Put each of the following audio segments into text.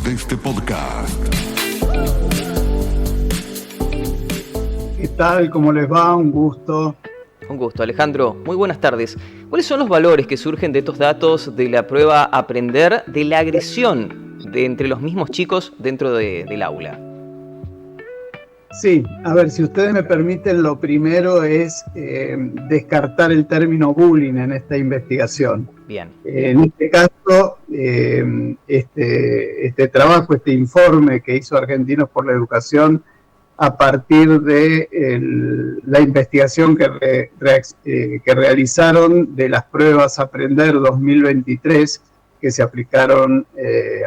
de este podcast. ¿Qué tal? ¿Cómo les va? Un gusto. Un gusto, Alejandro. Muy buenas tardes. ¿Cuáles son los valores que surgen de estos datos de la prueba Aprender de la agresión entre los mismos chicos dentro del aula? Sí, a ver, si ustedes me permiten, lo primero es descartar el término bullying en esta investigación. Bien. En este caso, este trabajo, este informe que hizo Argentinos por la Educación, a partir de la investigación que realizaron de las pruebas Aprender 2023, que se aplicaron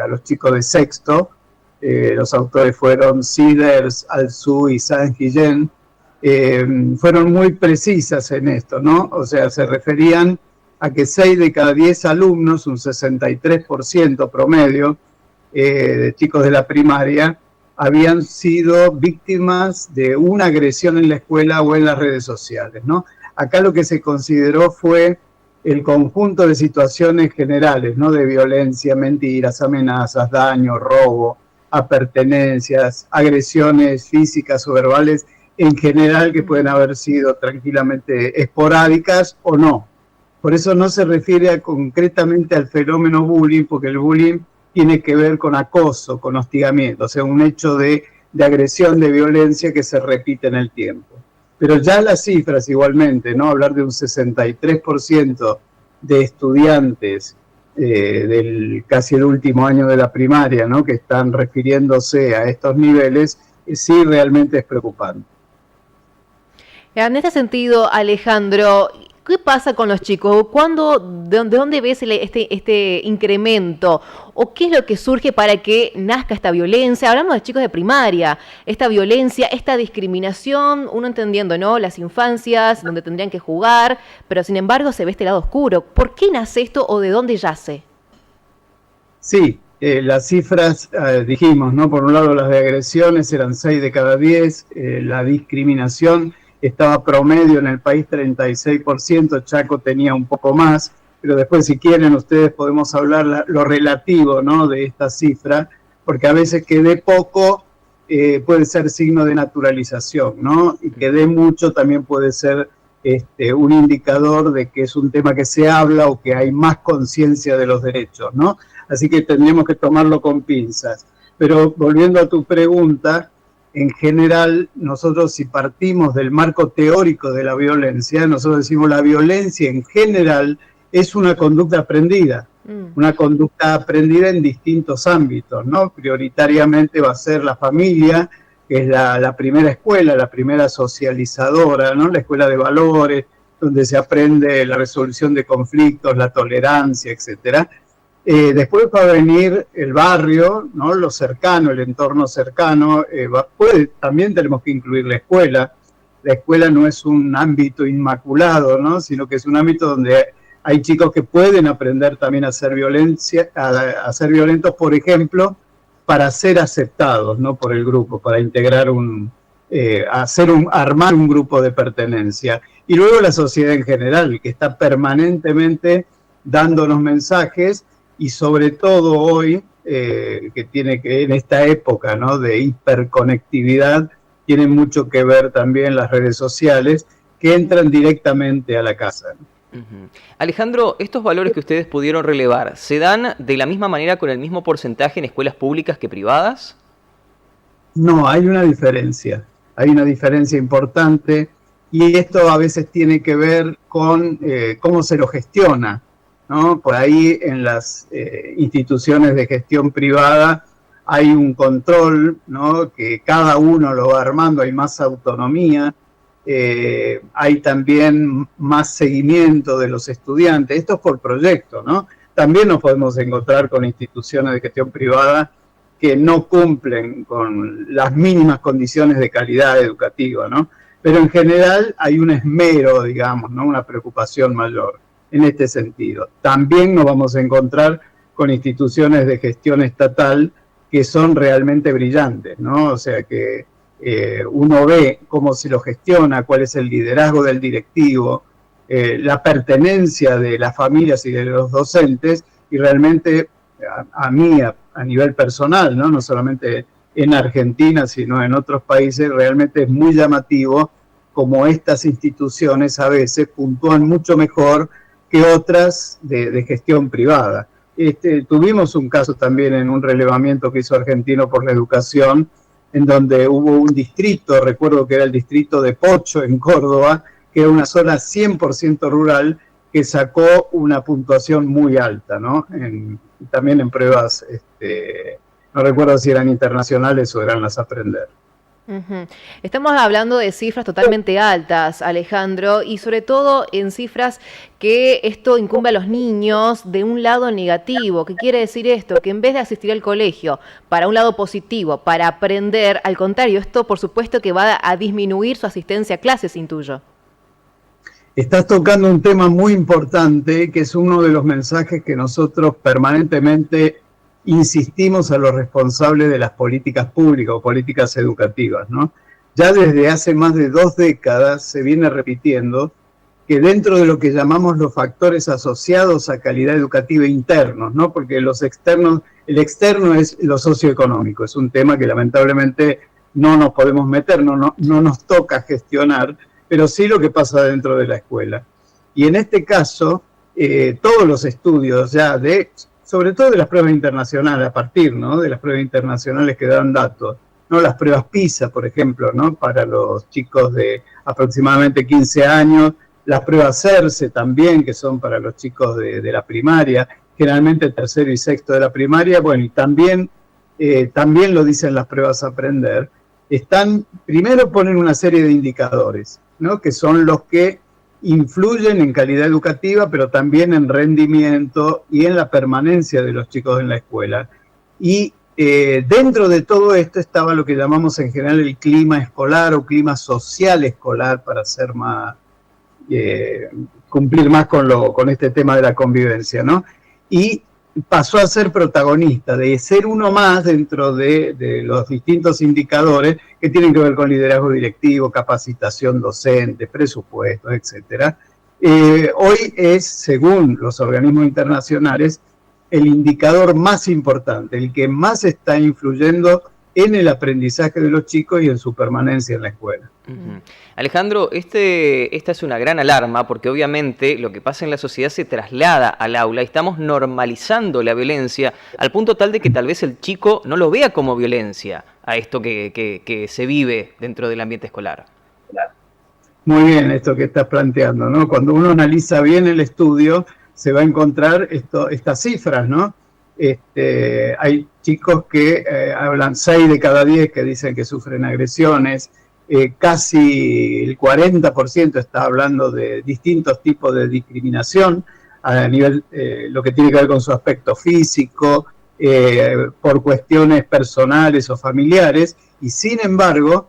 a los chicos de sexto. Los autores fueron Siders, Alzú y Saint-Guillen. Fueron muy precisas en esto, ¿no? O sea, se referían a que 6 de cada 10 alumnos, un 63% promedio de chicos de la primaria, habían sido víctimas de una agresión en la escuela o en las redes sociales, ¿no? Acá lo que se consideró fue el conjunto de situaciones generales, ¿no? De violencia, mentiras, amenazas, daño, robo, apertenencias, agresiones físicas o verbales en general, que pueden haber sido tranquilamente esporádicas o no. Por eso no se refiere concretamente al fenómeno bullying, porque el bullying tiene que ver con acoso, con hostigamiento, o sea, un hecho de agresión, de violencia que se repite en el tiempo. Pero ya las cifras igualmente, ¿no? Hablar de un 63% de estudiantes del casi el último año de la primaria, ¿no? Que están refiriéndose a estos niveles, sí realmente es preocupante. En este sentido, Alejandro, ¿qué pasa con los chicos? ¿De dónde ves este incremento? ¿O qué es lo que surge para que nazca esta violencia? Hablamos de chicos de primaria, esta violencia, esta discriminación, uno entendiendo, ¿no? Las infancias, donde tendrían que jugar, pero sin embargo se ve este lado oscuro. ¿Por qué nace esto o de dónde yace? Sí, las cifras dijimos, ¿no? Por un lado las de agresiones eran 6 de cada 10, la discriminación estaba promedio en el país 36%, Chaco tenía un poco más, pero después si quieren ustedes podemos hablar lo relativo, ¿no? De esta cifra, porque a veces que dé poco puede ser signo de naturalización, ¿no? Y que dé mucho también puede ser un indicador de que es un tema que se habla o que hay más conciencia de los derechos, ¿no? Así que tendríamos que tomarlo con pinzas. Pero volviendo a tu pregunta, en general, nosotros si partimos del marco teórico de la violencia, nosotros decimos la violencia en general es una conducta aprendida, una conducta aprendida en distintos ámbitos, ¿no? Prioritariamente va a ser la familia, que es la primera escuela, la primera socializadora, ¿no? La escuela de valores, donde se aprende la resolución de conflictos, la tolerancia, etcétera. Después va a venir el barrio, ¿no? Lo cercano, el entorno cercano. También tenemos que incluir la escuela. La escuela no es un ámbito inmaculado, ¿no? Sino que es un ámbito donde hay chicos que pueden aprender también a ser violentos, por ejemplo, para ser aceptados, ¿no? Por el grupo, para integrar armar un grupo de pertenencia. Y luego la sociedad en general, que está permanentemente dándonos mensajes. Y sobre todo hoy, que tiene que en esta época, ¿no? De hiperconectividad, tiene mucho que ver también las redes sociales que entran directamente a la casa. Alejandro, ¿estos valores que ustedes pudieron relevar, se dan de la misma manera con el mismo porcentaje en escuelas públicas que privadas? No, hay una diferencia importante, y esto a veces tiene que ver con cómo se lo gestiona, ¿no? Por ahí en las instituciones de gestión privada hay un control, ¿no? Que cada uno lo va armando, hay más autonomía, hay también más seguimiento de los estudiantes. Esto es por proyecto, ¿no? También nos podemos encontrar con instituciones de gestión privada que no cumplen con las mínimas condiciones de calidad educativa, ¿no? Pero en general hay un esmero, digamos, ¿no? Una preocupación mayor en este sentido. También nos vamos a encontrar con instituciones de gestión estatal que son realmente brillantes, ¿no? O sea que uno ve cómo se lo gestiona, cuál es el liderazgo del directivo, la pertenencia de las familias y de los docentes, y realmente a mí, a nivel personal, ¿no? No solamente en Argentina, sino en otros países, realmente es muy llamativo como estas instituciones a veces puntúan mucho mejor que otras de gestión privada. Tuvimos un caso también en un relevamiento que hizo Argentino por la Educación, en donde hubo un distrito, recuerdo que era el distrito de Pocho, en Córdoba, que era una zona 100% rural, que sacó una puntuación muy alta, ¿no? También en pruebas, no recuerdo si eran internacionales o eran las Aprender. Uh-huh. Estamos hablando de cifras totalmente altas, Alejandro, y sobre todo en cifras que esto incumbe a los niños de un lado negativo. ¿Qué quiere decir esto? Que en vez de asistir al colegio para un lado positivo, para aprender, al contrario, esto por supuesto que va a disminuir su asistencia a clases, intuyo. Estás tocando un tema muy importante, que es uno de los mensajes que nosotros permanentemente insistimos a los responsables de las políticas públicas o políticas educativas, ¿no? Ya desde hace más de 2 décadas se viene repitiendo que dentro de lo que llamamos los factores asociados a calidad educativa internos, ¿no? Porque los externos, el externo es lo socioeconómico, es un tema que lamentablemente no nos podemos meter, no nos toca gestionar, pero sí lo que pasa dentro de la escuela. Y en este caso, todos los estudios ya sobre todo de las pruebas internacionales, a partir, ¿no?, de las pruebas internacionales que dan datos, ¿no? Las pruebas PISA, por ejemplo, ¿no?, para los chicos de aproximadamente 15 años, las pruebas CERCE también, que son para los chicos de la primaria, generalmente tercero y sexto de la primaria, bueno, y también lo dicen las pruebas Aprender, primero ponen una serie de indicadores, ¿no?, que son los que influyen en calidad educativa, pero también en rendimiento y en la permanencia de los chicos en la escuela. Y dentro de todo esto estaba lo que llamamos en general el clima escolar o clima social escolar, para hacer más, cumplir más con este tema de la convivencia, ¿no? Y pasó a ser protagonista, de ser uno más dentro de los distintos indicadores que tienen que ver con liderazgo directivo, capacitación docente, presupuestos, etcétera. Hoy es, según los organismos internacionales, el indicador más importante, el que más está influyendo en el aprendizaje de los chicos y en su permanencia en la escuela. Uh-huh. Alejandro, esta es una gran alarma porque obviamente lo que pasa en la sociedad se traslada al aula y estamos normalizando la violencia al punto tal de que tal vez el chico no lo vea como violencia a esto que se vive dentro del ambiente escolar. Muy bien esto que estás planteando, ¿no? Cuando uno analiza bien el estudio se va a encontrar estas cifras, ¿no? Hay chicos que hablan 6 de cada 10 que dicen que sufren agresiones, casi el 40% está hablando de distintos tipos de discriminación a nivel, lo que tiene que ver con su aspecto físico, por cuestiones personales o familiares, y sin embargo,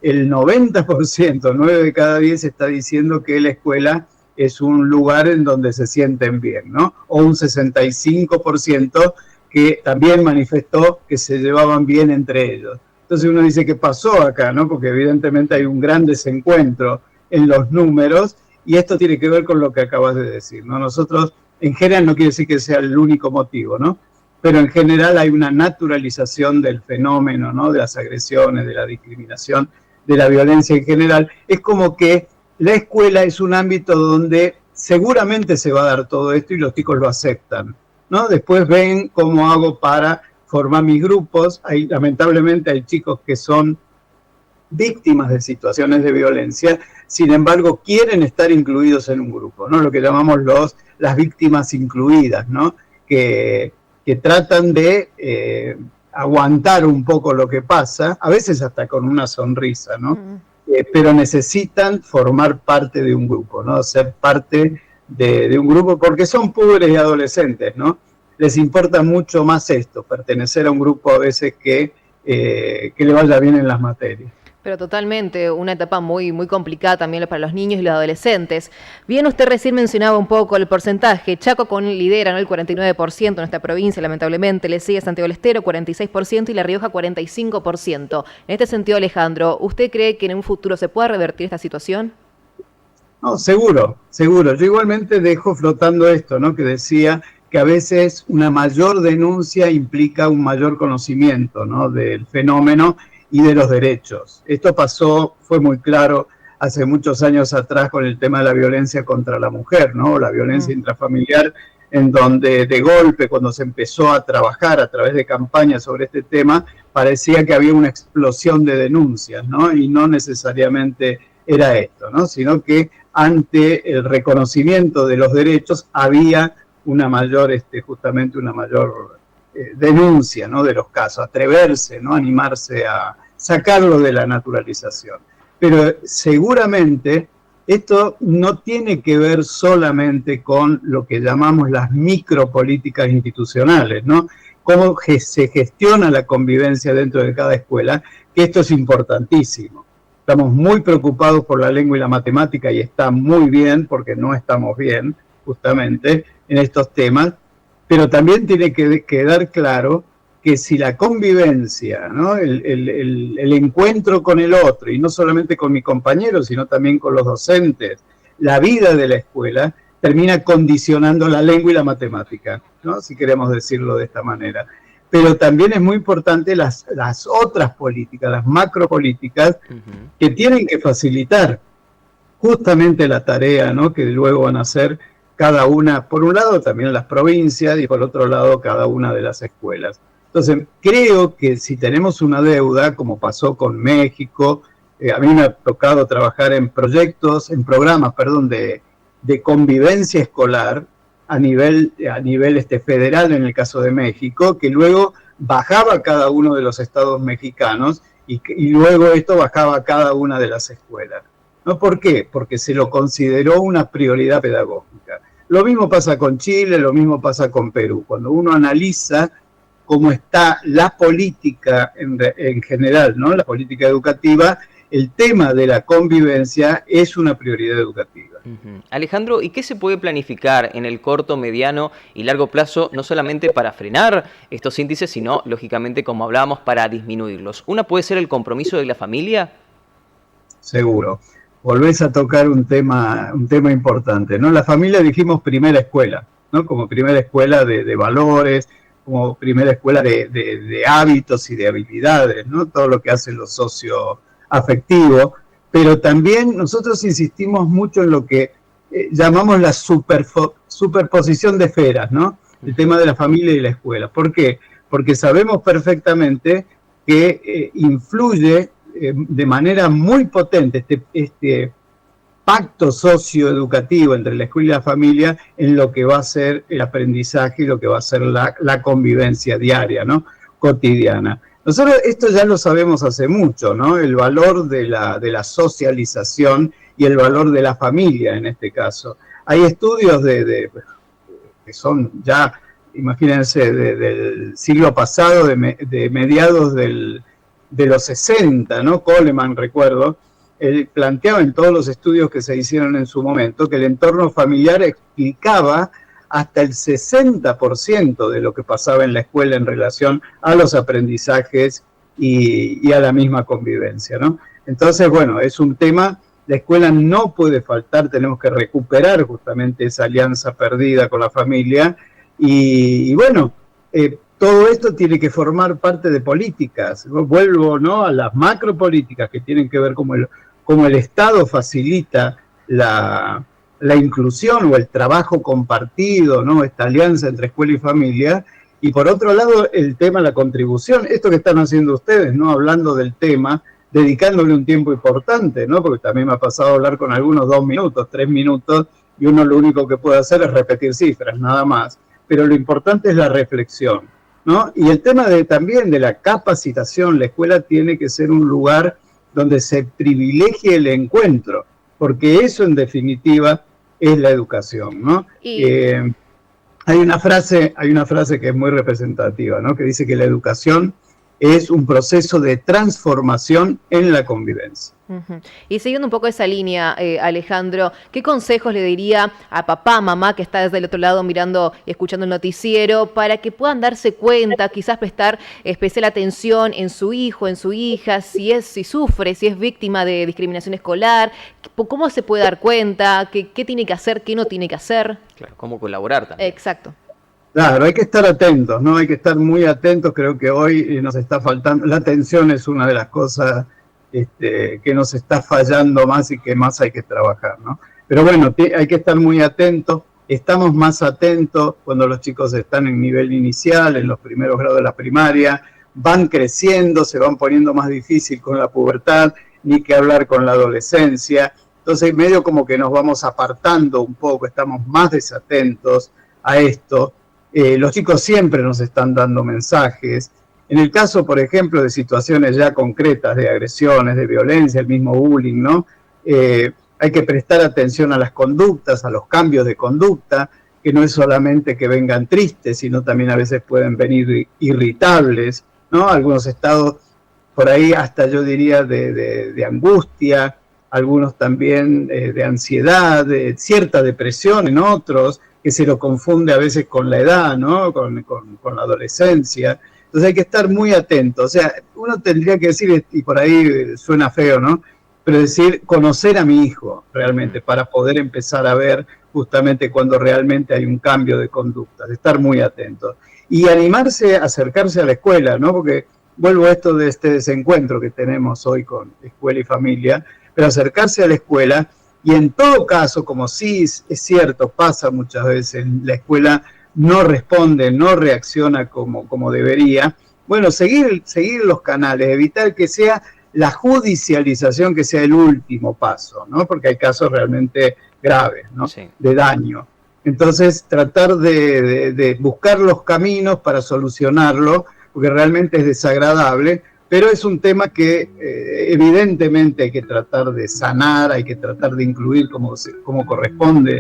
el 90%, 9 de cada 10 está diciendo que la escuela es un lugar en donde se sienten bien, ¿no? O un 65% que también manifestó que se llevaban bien entre ellos. Entonces uno dice, ¿qué pasó acá, no? Porque evidentemente hay un gran desencuentro en los números, y esto tiene que ver con lo que acabas de decir, ¿no? Nosotros, en general, no quiere decir que sea el único motivo, ¿no? Pero en general hay una naturalización del fenómeno, ¿no? De las agresiones, de la discriminación, de la violencia en general. Es como que la escuela es un ámbito donde seguramente se va a dar todo esto y los chicos lo aceptan, ¿no? Después ven cómo hago para formar mis grupos. Lamentablemente hay chicos que son víctimas de situaciones de violencia, sin embargo quieren estar incluidos en un grupo, ¿no? Lo que llamamos las víctimas incluidas, ¿no? Que tratan de aguantar un poco lo que pasa, a veces hasta con una sonrisa, ¿no? Pero necesitan formar parte de un grupo, ¿no? Ser parte de un grupo, porque son púberes y adolescentes, ¿no? Les importa mucho más esto, pertenecer a un grupo a veces que le vaya bien en las materias. Pero totalmente, una etapa muy, muy complicada también para los niños y los adolescentes. Bien, usted recién mencionaba un poco el porcentaje. Chaco lidera, ¿no?, el 49% en esta provincia, lamentablemente. Le sigue Santiago del Estero, 46%, y La Rioja, 45%. En este sentido, Alejandro, ¿usted cree que en un futuro se pueda revertir esta situación? No, seguro. Yo igualmente dejo flotando esto, ¿no?, que decía que a veces una mayor denuncia implica un mayor conocimiento, ¿no?, del fenómeno y de los derechos. Esto fue muy claro hace muchos años atrás con el tema de la violencia contra la mujer, ¿no?, la violencia intrafamiliar, en donde de golpe, cuando se empezó a trabajar a través de campañas sobre este tema, parecía que había una explosión de denuncias, ¿no?, y no necesariamente era esto, ¿no?, sino que ante el reconocimiento de los derechos había una mayor, justamente una mayor denuncia, ¿no?, de los casos, atreverse, ¿no?, animarse a sacarlo de la naturalización. Pero seguramente esto no tiene que ver solamente con lo que llamamos las micropolíticas institucionales, ¿no?, cómo se gestiona la convivencia dentro de cada escuela, que esto es importantísimo. Estamos muy preocupados por la lengua y la matemática, y está muy bien, porque no estamos bien, justamente, en estos temas, pero también tiene que quedar claro que si la convivencia, ¿no?, el encuentro con el otro, y no solamente con mi compañero, sino también con los docentes, la vida de la escuela, termina condicionando la lengua y la matemática, ¿no?, si queremos decirlo de esta manera. Pero también es muy importante las otras políticas, las macropolíticas, que tienen que facilitar justamente la tarea, ¿no?, que luego van a hacer cada una, por un lado también las provincias y por otro lado cada una de las escuelas. Entonces, creo que si tenemos una deuda, como pasó con México, a mí me ha tocado trabajar en programas de convivencia escolar a nivel federal en el caso de México, que luego bajaba a cada uno de los estados mexicanos y luego esto bajaba a cada una de las escuelas. ¿No? ¿Por qué? Porque se lo consideró una prioridad pedagógica. Lo mismo pasa con Chile, lo mismo pasa con Perú. Cuando uno analiza cómo está la política en general, ¿no?, la política educativa, el tema de la convivencia es una prioridad educativa. Alejandro, ¿y qué se puede planificar en el corto, mediano y largo plazo, no solamente para frenar estos índices, sino, lógicamente, como hablábamos, para disminuirlos? ¿Una puede ser el compromiso de la familia? Seguro. Volvés a tocar un tema importante, ¿no? La familia, dijimos, primera escuela, ¿no?, como primera escuela de valores, como primera escuela de hábitos y de habilidades, ¿no?, todo lo que hace lo socioafectivo, pero también nosotros insistimos mucho en lo que llamamos la superposición de esferas, ¿no?, el tema de la familia y la escuela. ¿Por qué? Porque sabemos perfectamente que influye de manera muy potente este pacto socioeducativo entre la escuela y la familia en lo que va a ser el aprendizaje y lo que va a ser la convivencia diaria, ¿no?, cotidiana. Nosotros esto ya lo sabemos hace mucho, ¿no?, el valor de la socialización y el valor de la familia en este caso. Hay estudios que son ya, imagínense, del siglo pasado, de mediados de los 60, ¿no? Coleman, recuerdo, él planteaba en todos los estudios que se hicieron en su momento que el entorno familiar explicaba hasta el 60% de lo que pasaba en la escuela en relación a los aprendizajes y a la misma convivencia, ¿no? Entonces, bueno, es un tema, la escuela no puede faltar, tenemos que recuperar justamente esa alianza perdida con la familia y bueno, todo esto tiene que formar parte de políticas. Vuelvo, ¿no?, a las macropolíticas que tienen que ver cómo el Estado facilita la inclusión o el trabajo compartido, ¿no?, esta alianza entre escuela y familia. Y por otro lado, el tema de la contribución, esto que están haciendo ustedes, ¿no?, hablando del tema, dedicándole un tiempo importante, ¿no?, porque también me ha pasado a hablar con algunos 2 minutos, 3 minutos, y uno lo único que puede hacer es repetir cifras, nada más. Pero lo importante es la reflexión, ¿no? Y el tema también de la capacitación, la escuela tiene que ser un lugar donde se privilegie el encuentro, porque eso en definitiva es la educación, ¿no? Hay una frase que es muy representativa, ¿no?, que dice que la educación es un proceso de transformación en la convivencia. Y siguiendo un poco esa línea, Alejandro, ¿qué consejos le diría a papá, mamá, que está desde el otro lado mirando y escuchando el noticiero, para que puedan darse cuenta, quizás prestar especial atención en su hijo, en su hija, si sufre, si es víctima de discriminación escolar? ¿Cómo se puede dar cuenta? ¿Qué tiene que hacer? ¿Qué no tiene que hacer? Claro, cómo colaborar también. Exacto. Claro, hay que estar atentos, ¿no? Hay que estar muy atentos. Creo que hoy nos está faltando, la atención es una de las cosas que nos está fallando más y que más hay que trabajar, ¿no? Pero bueno, hay que estar muy atentos. Estamos más atentos cuando los chicos están en nivel inicial, en los primeros grados de la primaria, van creciendo, se van poniendo más difícil con la pubertad, ni que hablar con la adolescencia. Entonces, medio como que nos vamos apartando un poco, estamos más desatentos a esto. Los chicos siempre nos están dando mensajes. En el caso, por ejemplo, de situaciones ya concretas de agresiones, de violencia, el mismo bullying, ¿no? Hay que prestar atención a las conductas, a los cambios de conducta, que no es solamente que vengan tristes, sino también a veces pueden venir irritables, ¿no? Algunos estados por ahí hasta yo diría de angustia, algunos también de ansiedad, de cierta depresión en otros, que se lo confunde a veces con la edad, ¿no? Con la adolescencia. Entonces hay que estar muy atento. O sea, uno tendría que decir, y por ahí suena feo, ¿no? Pero decir, conocer a mi hijo realmente, para poder empezar a ver justamente cuando realmente hay un cambio de conducta, de estar muy atento. Y animarse a acercarse a la escuela, ¿no? Porque vuelvo a esto de este desencuentro que tenemos hoy con escuela y familia, pero acercarse a la escuela. Y en todo caso, como sí es cierto, pasa muchas veces, la escuela no responde, no reacciona como debería, bueno, seguir los canales, evitar que sea la judicialización que sea el último paso, ¿no? Porque hay casos realmente graves, ¿no? Sí. De daño. Entonces, tratar de buscar los caminos para solucionarlo, porque realmente es desagradable, pero es un tema que evidentemente hay que tratar de sanar, hay que tratar de incluir como corresponde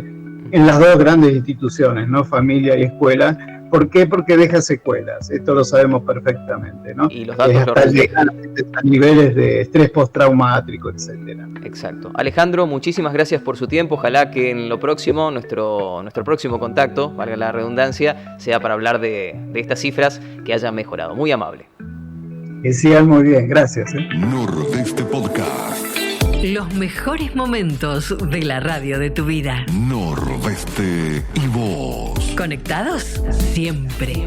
en las dos grandes instituciones, ¿no? Familia y escuela. ¿Por qué? Porque deja secuelas, esto lo sabemos perfectamente, ¿no? Y los datos hasta llegar a niveles de estrés postraumático, etcétera. Exacto. Alejandro, muchísimas gracias por su tiempo. Ojalá que en lo próximo, nuestro próximo contacto, valga la redundancia, sea para hablar de estas cifras que hayan mejorado. Muy amable. Que sigan muy bien, gracias. Nordeste Podcast. Los mejores momentos de la radio de tu vida. Nordeste y vos. ¿Conectados? Siempre.